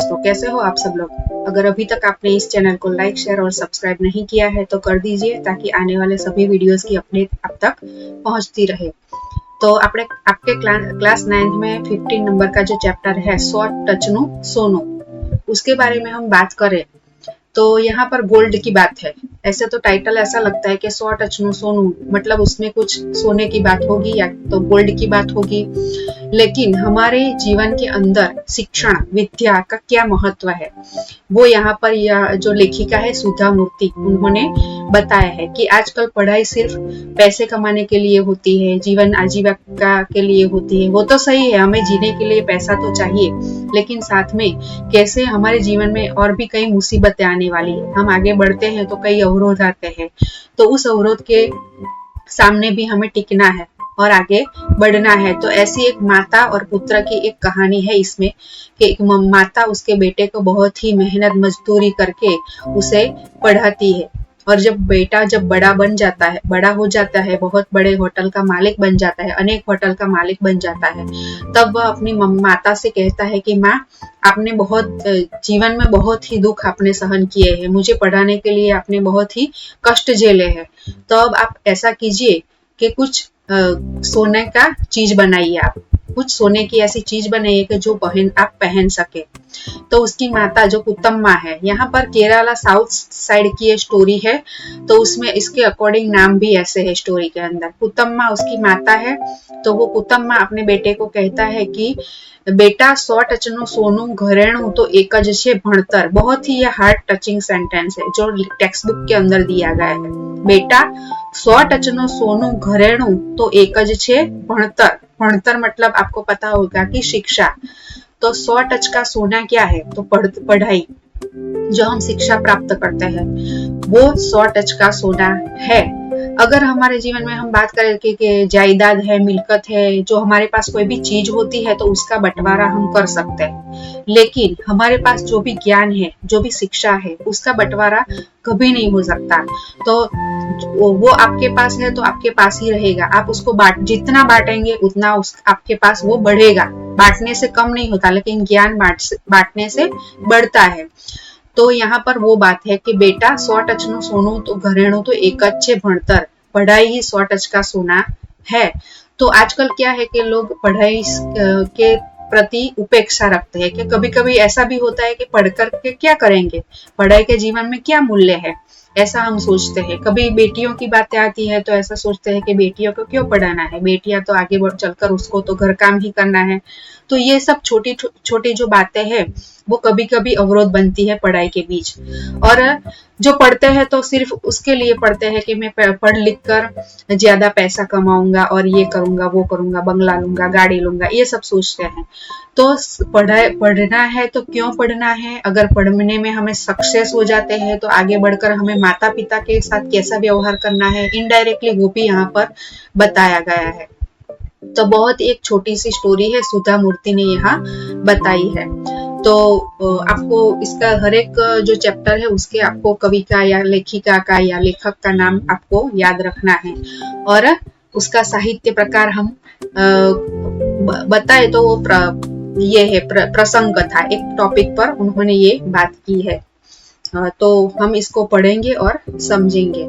दोस्तों, कैसे हो आप सब लोग। अगर अभी तक आपने इस चैनल को लाइक, शेयर और सब्सक्राइब नहीं किया है तो कर दीजिए, ताकि आने वाले सभी वीडियोस की अपडेट आप तक पहुंचती रहे। तो आपके क्लास 9th में 15 नंबर का जो चैप्टर है सो टचनु सोनो, उसके बारे में हम बात करें तो यहाँ पर गोल्ड की बात है। ऐसे तो टाइटल ऐसा लगता है कि सो टचनु सोनू, मतलब उसमें कुछ सोने की बात होगी या तो गोल्ड की बात होगी। लेकिन हमारे जीवन के अंदर शिक्षण, विद्या का क्या महत्व है, वो यहाँ पर यह जो लेखिका है सुधा मूर्ति, उन्होंने बताया है कि आजकल पढ़ाई सिर्फ पैसे कमाने के लिए होती है, जीवन आजीविका के लिए होती है। वो तो सही है, हमें जीने के लिए पैसा तो चाहिए, लेकिन साथ में कैसे हमारे जीवन में और भी कई मुसीबतें आने वाली है। हम आगे बढ़ते हैं तो कई अवरोध आते हैं, तो उस अवरोध के सामने भी हमें टिकना है और आगे बढ़ना है। तो ऐसी एक माता और पुत्र की एक कहानी है इसमें, कि एक माता उसके बेटे को बहुत ही मेहनत मजदूरी करके उसे पढ़ाती है, और जब बेटा बड़ा हो जाता है, बहुत बड़े होटल का मालिक बन जाता है, अनेक होटल का मालिक बन जाता है, तब वह अपनी माता से कहता है कि माँ, आपने जीवन में बहुत ही दुख आपने सहन किए हैं, मुझे पढ़ाने के लिए आपने बहुत ही कष्ट झेले हैं, तो अब आप ऐसा कीजिए कि कुछ सोने का चीज बनाइए, आप कुछ सोने की ऐसी चीज बनाइए कि जो आप पहन सके। तो उसकी माता जो कुतम्मा है, यहाँ पर केरला साउथ साइड की ये स्टोरी है, तो उसमें इसके अकॉर्डिंग नाम भी ऐसे है स्टोरी के अंदर। कुतम्मा उसकी माता है, तो वो कुतम्मा अपने बेटे को कहता है कि बेटा, सो टचनु सोनू घरेणु तो एक ज छे भणतर। बहुत ही ये हार्ट टचिंग सेंटेंस है जो टेक्स्ट बुक के अंदर दिया गया है। बेटा, सो टचनु सोनू घरेणु तो एक ज छे भणतर। भणतर मतलब आपको पता होगा कि शिक्षा। तो 100 टच का सोना क्या है, तो पढ़ाई, जो हम शिक्षा प्राप्त करते हैं, वो 100 टच का सोना है। अगर हमारे जीवन में हम बात करें कि जायदाद है, मिल्कत है, जो हमारे पास कोई भी चीज होती है तो उसका बंटवारा हम कर सकते हैं, लेकिन हमारे पास जो भी ज्ञान है, जो भी शिक्षा है, उसका बंटवारा कभी नहीं हो सकता। तो वो आपके पास है तो आपके पास ही रहेगा, आप उसको जितना बांटेंगे उतना आपके पास वो बढ़ेगा। बांटने से कम नहीं होता, लेकिन ज्ञान बांटने से बढ़ता है। तो यहाँ पर वो बात है कि बेटा, 100 टचनु सोनू तो घरेणु तो एक अच्छे भणतर। पढ़ाई ही 100 टच का सोना है। तो आजकल क्या है कि लोग पढ़ाई के प्रति उपेक्षा रखते हैं, कि कभी कभी ऐसा भी होता है कि पढ़कर के क्या करेंगे, पढ़ाई के जीवन में क्या मूल्य है, ऐसा हम सोचते हैं। कभी बेटियों की बातें आती है तो ऐसा सोचते हैं कि बेटियों को क्यों पढ़ाना है, बेटियां तो आगे बढ़ चलकर उसको तो घर काम ही करना है। तो ये सब छोटी छोटी जो बातें हैं, वो कभी कभी अवरोध बनती है पढ़ाई के बीच। और जो पढ़ते हैं तो सिर्फ उसके लिए पढ़ते हैं कि मैं पढ़ लिख कर ज्यादा पैसा कमाऊंगा और ये करूंगा, वो करूंगा, बंगला लूंगा, गाड़ी लूंगा, ये सब सोचते हैं। तो पढ़ना है तो क्यों पढ़ना है, अगर पढ़ने में हमें सक्सेस हो जाते हैं तो आगे बढ़कर हमें माता पिता के साथ कैसा व्यवहार करना है, इनडायरेक्टली वो भी यहाँ पर बताया गया है। तो बहुत एक छोटी सी स्टोरी है, सुधा मूर्ति ने यहाँ बताई है। तो आपको इसका हर एक जो चैप्टर है उसके आपको कवि का या लेखिका का या लेखक का नाम आपको याद रखना है, और उसका साहित्य प्रकार हम बताए तो वो ये है प्रसंग कथा, एक टॉपिक पर उन्होंने ये बात की है। तो हम इसको पढ़ेंगे और समझेंगे।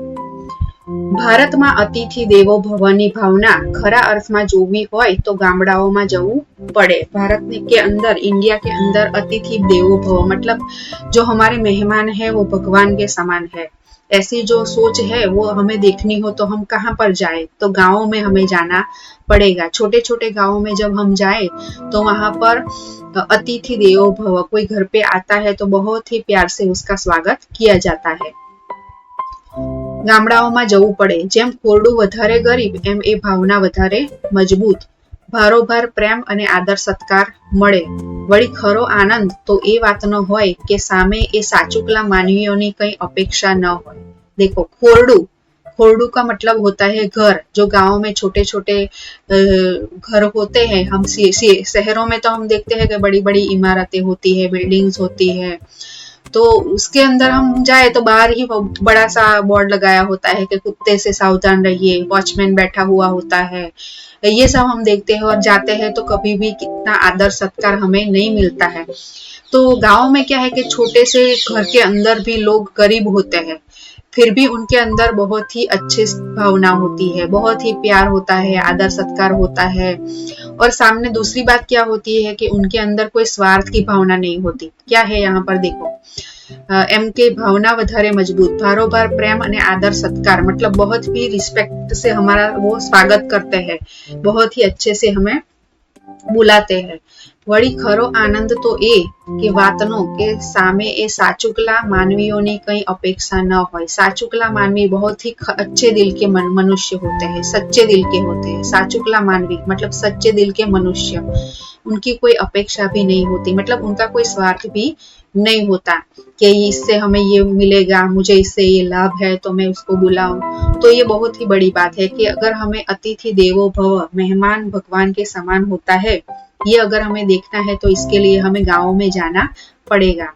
ભારતમાં અતિથિ દેવો ભવની ભાવના ખરા અર્થમાં જોવી હોય તો ગામડાઓમાં જવું પડે। भारत के अंदर, इंडिया के अंदर अतिथि देवो भव मतलब जो हमारे मेहमान है वो भगवान के समान है, ऐसी जो सोच है वो हमें देखनी हो तो हम कहाँ पर जाए, तो गाँवों में हमें जाना पड़ेगा। छोटे छोटे गाँवों में जब हम जाए तो वहां पर अतिथि देवो भव, कोई घर पे आता है तो बहुत ही प्यार से उसका स्वागत किया जाता है। ગામડાઓમાં જવું પડે, જેમ ખોરડું વધારે ગરીબ એમ એ ભાવના વધારે મજબૂત। ભારોભાર પ્રેમ અને આદર સત્કાર મળે। વળી ખરો આનંદ તો એ વાતનો હોય કે સામે એ સાચુકલા માનવીઓની કઈ અપેક્ષા ન હોય। देखो, खोरडू का मतलब होता है घर। जो गाँव में छोटे छोटे घर होते हैं, हम शहरों में तो हम देखते हैं कि बड़ी बड़ी इमारतें होती है, बिल्डिंग्स होती है, तो उसके अंदर हम जाए तो बाहर ही बड़ा सा बोर्ड लगाया होता है कि कुत्ते से सावधान रहिए, वॉचमैन बैठा हुआ होता है, ये सब हम देखते हैं और जाते हैं तो कभी भी कितना आदर सत्कार हमें नहीं मिलता है। तो गांव में क्या है कि छोटे से घर के अंदर भी लोग गरीब होते हैं, फिर भी उनके अंदर बहुत ही अच्छी भावना होती है, बहुत ही प्यार होता है, आदर सत्कार होता है। और सामने दूसरी बात क्या होती है कि उनके अंदर कोई स्वार्थ की भावना नहीं होती। क्या है यहाँ पर देखो, એમ કે ભાવના વધારે મજબૂત, ભારોભાર પ્રેમ અને આદર સત્કાર, मतलब बहुत ही रिस्पेक्ट से हमारा वो स्वागत करते हैं, बहुत ही अच्छे से हमें बुलाते हैं। वળી ખરો આનંદ તો એ કે વાતનો કે સામે એ સાચુકલા માનવીઓની કઈ અપેક્ષા ન હોય। સાચુકલા मानवी बहुत ही अच्छे दिल के मनुष्य होते हैं, सच्चे दिल के होते हैं। साचुकला मानवी मतलब सच्चे दिल के मनुष्य, उनकी कोई अपेक्षा भी नहीं होती, मतलब उनका कोई स्वार्थ भी नहीं होता कि इससे हमें ये मिलेगा, मुझे इससे ये लाभ है तो मैं उसको बुलाऊं। तो ये बहुत ही बड़ी बात है कि अगर हमें अतिथि देवो भव, मेहमान भगवान के समान होता है, ये अगर हमें देखना है तो इसके लिए हमें गाँव में जाना पड़ेगा।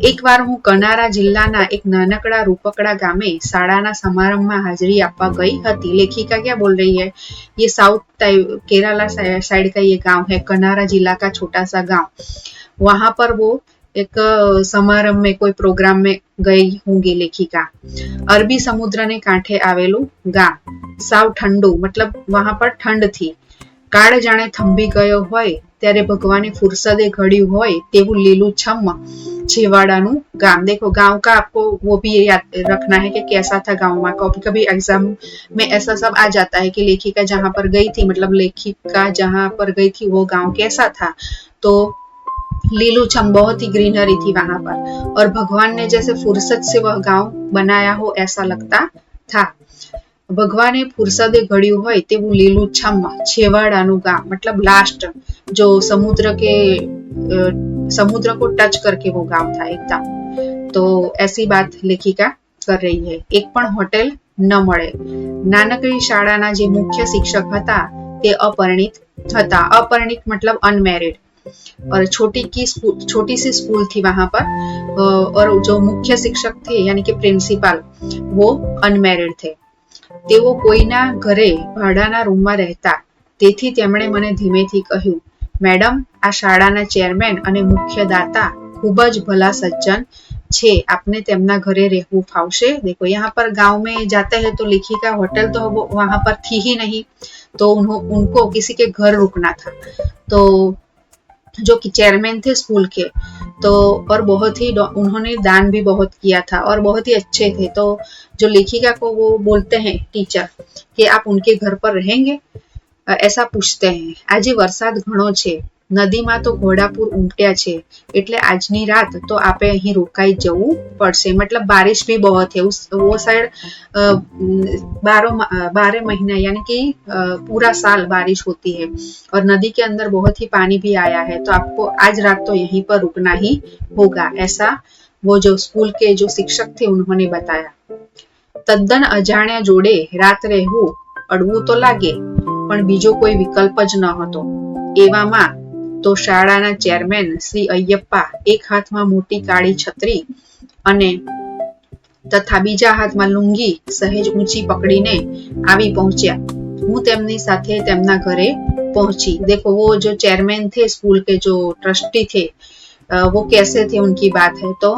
एक बार हूँ कनारा जिल्लाना एक नानकड़ा रूपकड़ा गामे शाळाना समारंभमां हाजरी आपवा गई हती। लेखिका क्या बोल रही है, ये साउथ केरला साइड का ये गांव है, कनारा जिला का छोटा सा गांव। वहां पर वो एक समारंभ में कोई प्रोग्राम में गई होंगी लेखिका। अरबी समुद्र ने कांठे आवेलू गाम, साव ठंडू, मतलब वहां पर ठंड थी। काळ जाने थंभी गयो होय त्यारे भगवाने फुरसदे घड़्यू होय तेवुं लीलूछम छेवाड़ानु गाम। देखो गांव का आपको वो भी याद रखना है कि कैसा था गांव में। कभी कभी एग्जाम में ऐसा सब आ जाता है कि लेखिका जहां पर गई थी, मतलब लेखिका जहां पर गई थी वो गांव कैसा था, तो लीलूछम बहुत ही ग्रीनरी थी वहां पर, और भगवान ने जैसे फुर्सत से वह गांव बनाया हो ऐसा लगता था। भगवाने फुर्सदे घड़्यू होय तेवुं लीलूछम छेवाड़ानु गाम, मतलब लास्ट जो समुद्र को टच करके वो गांव था एकदम। तो ऐसी बात लेखिका कर रही है। एक पण होटल न मळे। नानकड़ी शाळाना जे मुख्य शिक्षक हता ते अपरिणित हता। अपरिणित मतलब अनमेरिड, और छोटी सी स्कूल थी वहां पर, और जो मुख्य शिक्षक थे यानी कि प्रिंसिपल वो अनमेरिड थे। तेओ कोईना घरे भाડાના રૂમમાં રહેતા, તેથી તેમણે મને ધીમેથી કહ્યું, મેડમ આ શાળાના ચેરમેન અને મુખ્ય દાતા ખૂબ જ ભલા સજ્જન छे, आपने तेमना घरे रहવું फावशे। देखो यहाँ पर गांव में जाते हैं तो लेखिका होटल तो वहां पर थी ही नहीं, तो उनको किसी के घर रुकना था। तो जो कि चेयरमैन थे स्कूल के, तो और बहुत ही उन्होंने दान भी बहुत किया था और बहुत ही अच्छे थे। तो जो लेखिका को वो बोलते हैं टीचर कि आप उनके घर पर रहेंगे, ऐसा पूछते हैं। આજે વરસાદ ઘણો છે, નદીમાં તો ઘોડાપુર ઉમટ્યા છે, એટલે આજની રાત તો આપે અહીં રોકાઈ જવું પડશે। मतलब बारिश भी बहुत है वो साइड, 12 महीना यानी कि पूरा साल बारिश होती है, और नदी के अंदर बहुत ही पानी भी आया है, तो आपको आज रात तो यहीं पर रुकना ही होगा, ऐसा वो जो स्कूल के जो शिक्षक थे उन्होंने बताया। तद्दन अजाण्या जोड़े रात રહેવું અડવું તો લાગે, પણ બીજો કોઈ વિકલ્પ જ ન હતો। એવામાં તો શાળાના ચેરમેન શ્રી અય્યપ્પા એક હાથમાં મોટી કાળી છત્રી અને તથા બીજા હાથમાં લુંગી સહેજ ઊંચી પકડીને આવી પહોંચ્યા। હું તેમની સાથે તેમના ઘરે पहुंची। देखो वो जो चेयरमैन थे स्कूल के, जो ट्रस्टी थे, वो कैसे थे उनकी बात है, तो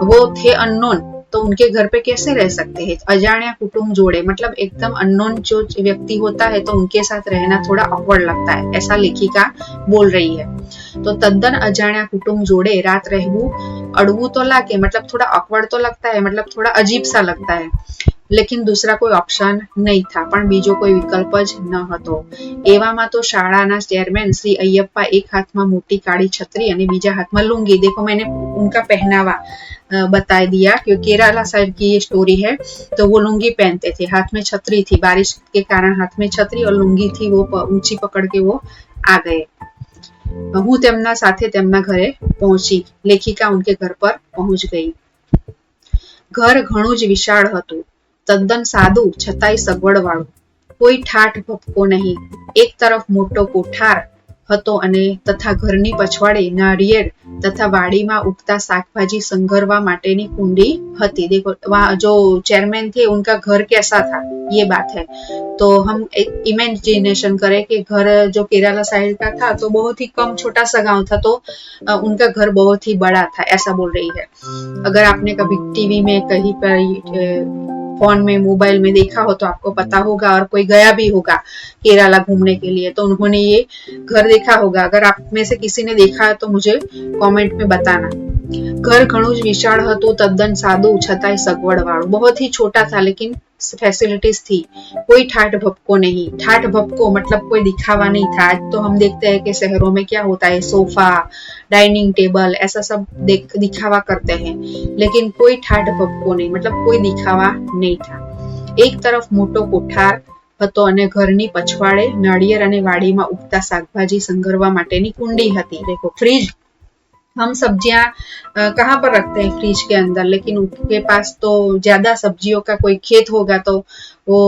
वो थे अननोन, तो उनके घर पे कैसे रह सकते हैं। अजाण्या कुटुंब जोड़े मतलब एकदम अननोन जो व्यक्ति होता है तो उनके साथ रहना थोड़ा ऑकवर्ड लगता है, ऐसा लेखिका बोल रही है। तो तद्दन अजाण्या कुटुंब जोड़े रात रहવું अड़વું तो लागे, मतलब थोड़ा ऑकवर्ड तो लगता है, मतलब थोड़ा अजीब सा लगता है, लेकिन दूसरा कोई ऑप्शन नहीं था, पण बीजो कोई विकल्प ज न हतो। एवामां तो शाळाना चेयरमैन श्री अय्यप्पा एक हाथ में मोटी काળી छतरी और बीजा हाथ में लुंगी। देखो मैंने उनका पहनावा बता दिया, क्योंकि केरला साइड की ये स्टोरी है, तो वो लुंगी पहनते थे, हाथ में छतरी थी, बारिश के कारण हाथ में छतरी और लुंगी थी, वो ऊंची पकड़ के वो आ गए। हूँ तेमना साथे तेमना घरे पहुंची। लेखिका उनके घर पर पहुंच गई। घर घणुं ज विशाळ हतुं, तद्दन सादू छतांय सगवड़ वाळुं, कोई ठाठ भपको नहीं। एक तरफ मोटो कोठार હતો અને તથા ઘરની પછવાડે નાળિયેર तथा वाड़ीમાં उगता શાકભાજી संघरवा माटेनी कुंडी हती। देखो वहाँ जो चेयरमैन थे उनका घर कैसा था, ये बात है। तो हम एक इमेजिनेशन करें कि घर जो केरला साइड का था तो बहुत ही कम छोटा सा गांव था, तो उनका घर बहुत ही बड़ा था, ऐसा बोल रही है। अगर आपने कभी टीवी में कहीं पर फोन में मोबाइल में देखा हो तो आपको पता होगा, और कोई गया भी होगा केरला घूमने के लिए तो उन्होंने ये घर देखा होगा। अगर आप में से किसी ने देखा है तो मुझे कमेंट में बताना। घर घणुं ज विशाળ હતું, તદ્દન સાદું છતાંય સગવડવાળું। बहुत ही छोटा था लेकिन फैसिलिटीज थी, कोई ठाठ भपको नहीं। ठाठ भपको मतलब कोई दिखावा नहीं था। आज तो हम देखते हैं कि शहरों में क्या होता है, सोफा, डाइनिंग टेबल, ऐसा सब दिखावा करते हैं, लेकिन कोई ठाठ भपको नहीं, मतलब कोई दिखावा नहीं था। एक तरफ मोटो कोठार હતો અને ઘરની પછવાડે નાળિયેર અને વાડીમાં ઉગતા શાકભાજી સંઘરવા માટેની कुंडी हती। देखो फ्रिज, हम सब्जियां कहाँ पर रखते हैं, फ्रिज के अंदर, लेकिन उनके पास तो ज्यादा सब्जियों का कोई खेत होगा तो वो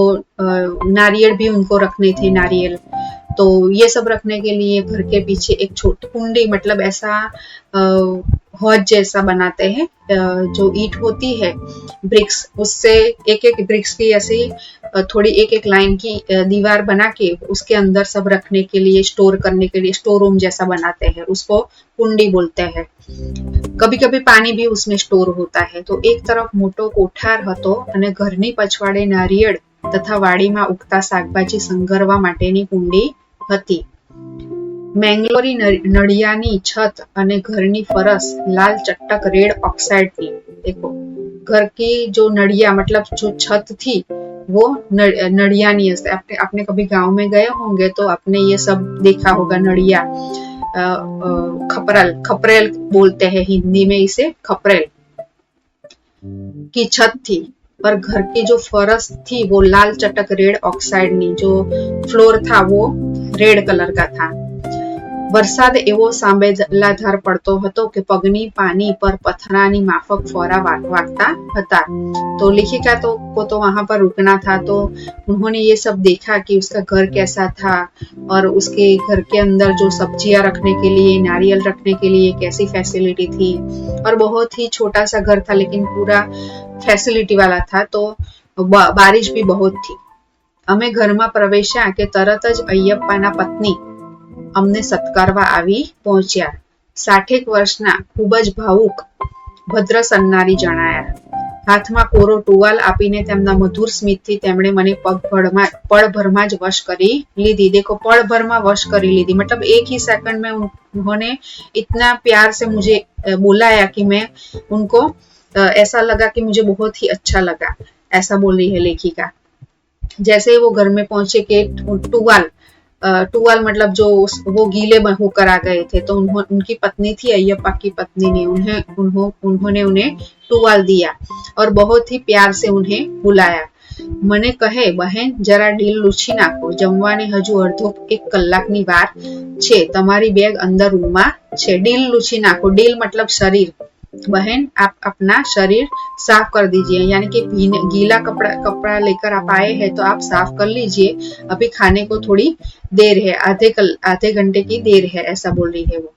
नारियल भी उनको रखने थे, नारियल। तो ये सब रखने के लिए घर के पीछे एक छोटी कुंडी, मतलब ऐसा हौज जैसा बनाते हैं, जो ईंट होती है ब्रिक्स, उससे एक एक ब्रिक्स की ऐसी थोड़ी एक एक लाइन की दीवार बना के उसके अंदर सब रखने के लिए, स्टोर करने के लिए स्टोर रूम जैसा बनाते हैं, उसको कुंडी बोलते हैं। कभी कभी पानी भी उसमें स्टोर होता है। तो एक तरफ मोटो कोठार હતો અને ઘરની પછવાડે નારિયેળ તથા વાડીમાં ઉગતા શાકભાજી સંઘરવા માટેની कुंडी હતી। મેંગ્લોરી નળિયાની છત અને ઘરની ફરસ લાલ ચટક રેડ ઓક્સાઇડની। देखो घर की जो नड़िया मतलब जो छत थी वो नड़ियानी है। आपने कभी गांव में गए होंगे तो आपने ये सब देखा होगा, नड़िया, खपरल, खपरेल बोलते हैं हिंदी में इसे, खपरेल की छत थी। पर घर की जो फरस थी वो लाल चटक रेड ऑक्साइड नी, जो फ्लोर था वो रेड कलर का था। वरसाद एवो सांबेलाधार पड़तो हतो कि पगनी पानी पर पथरानी माफक फोरा वागता हता। तो लेखिका को तो वहां पर रुकना था, तो उन्होंने ये सब देखा कि उसका घर कैसा था और उसके घर के अंदर जो सब्जियां रखने के लिए, नारियल रखने के लिए कैसी फैसिलिटी थी। और बहुत ही छोटा सा घर था लेकिन पूरा फैसिलिटी वाला था। तो बारिश भी बहुत थी। अमे घरमा प्रवेश्या के तरत ज अय्यप्पाना पत्नी अमने सत्कारवा आवी पहोंच्या। 60 वर्षना खूब ज भावुक भद्र सन्नारी जणाया। हाथमां कोरो टुवाल आपीने तेमना मधुर स्मितथी तेमणे मने पळभरमा ज वश करी लीधी। देखो पळभरमा वश करी लीधी मतलब एक ही सेकंड में उन्होंने इतना प्यार से मुझे बुलाया कि मैं उनको ऐसा लगा कि मुझे बहुत ही अच्छा लगा, ऐसा बोल रही है लेखिका। जैसे ही वो घर में पहुंचे के टुवाल मतलब जो वो गीले होकर आ गए थे, तो उनकी पत्नी थी, अय्यप्पा की पत्नी ने उन्होंने उन्हें टुवाल दिया और बहुत ही प्यार से उन्हें बुलाया। मने कहे, बहन जरा डील लूछी नाखो, जमवाने हजू अर्धो 1 कलाकनी वार छे, तमारी बैग अंदर रूममां छे। डील लूछी नाखो, डील मतलब शरीर। बहन आप अपना शरीर साफ कर दीजिए, यानी कि गीला कपड़ा लेकर आप आए हैं तो आप साफ कर लीजिए, अभी खाने को थोड़ी देर है, आधे घंटे की देर है, ऐसा बोल रही है वो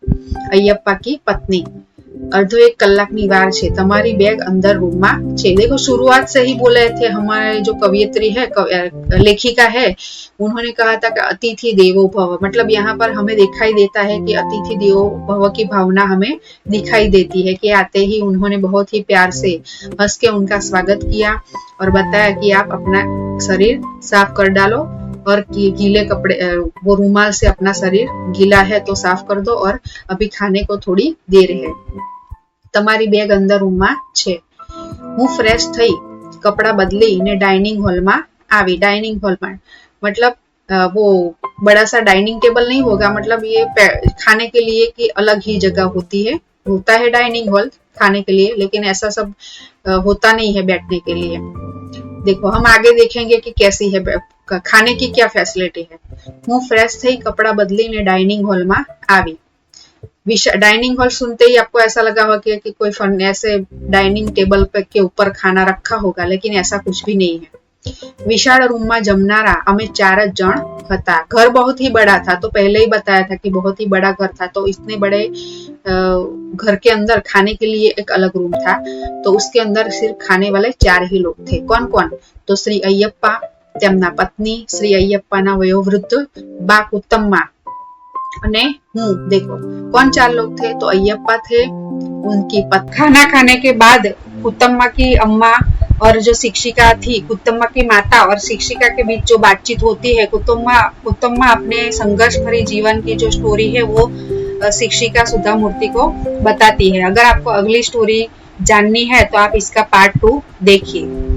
अय्यप्पा की पत्नी। अर्धो 1 कलाकनी वार छे, तमारी बैग अंदर रूममां छे। देखो शुरुआत से ही बोले थे, हमारे जो कवियत्री है, लेखिका है, उन्होंने कहा था कि अतिथि देवो भव, मतलब यहाँ पर हमें दिखाई देता है कि अतिथि देवो भव की भावना हमें दिखाई देती है कि आते ही उन्होंने बहुत ही प्यार से हंस के उनका स्वागत किया और बताया कि आप अपना शरीर साफ कर डालो और गीले कपड़े, वो रूमाल से अपना शरीर गीला है तो साफ कर दो और अभी खाने को थोड़ी देर है, तमारी बैग अंदर रूममां छे। हूँ फ्रेश थई कपड़ा बदली ने डाइनिंग हॉल में आवी। डाइनिंग हॉल में मतलब वो बड़ा सा डाइनिंग टेबल नहीं होगा, मतलब ये खाने के लिए की अलग ही जगह होती है, होता है डाइनिंग हॉल खाने के लिए, लेकिन ऐसा सब होता नहीं है बैठने के लिए। देखो हम आगे देखेंगे कि कैसी है खाने की क्या फैसिलिटी है। हूँ फ्रेश थई कपड़ा बदली ने डाइनिंग हॉल में आवी। डाइनिंग हॉल सुनते ही आपको ऐसा लगा होगा कि कोई ऐसे डाइनिंग टेबल पे के ऊपर खाना रखा होगा, लेकिन ऐसा कुछ भी नहीं है। विशाल रूम में जमनारा अमे 4 जन था। घर बहुत ही बड़ा था, तो पहले ही बताया था कि बहुत ही बड़ा घर था, तो इतने बड़े घर के अंदर खाने के लिए एक अलग रूम था, तो उसके अंदर सिर्फ खाने वाले 4 ही लोग थे। कौन कौन? तो श्री अय्यप्पा, તેમના પત્ની, શ્રી અય્યપ્પાના વયોવૃદ્ધ બા કુત્તમ્મા અને હું। देखो कौन 4 लोग थे? तो अय्यप्पा थे, उनकी खाना खाने के बाद कुत्तम्मा की अम्मा और जो शिक्षिका थी, कुत्तम्मा की माता और शिक्षिका के बीच जो बातचीत होती है, कुत्तम्मा अपने संघर्ष भरी जीवन की जो स्टोरी है वो शिक्षिका सुधा मूर्ति को बताती है। अगर आपको अगली स्टोरी जाननी है तो आप इसका पार्ट 2 देखिए।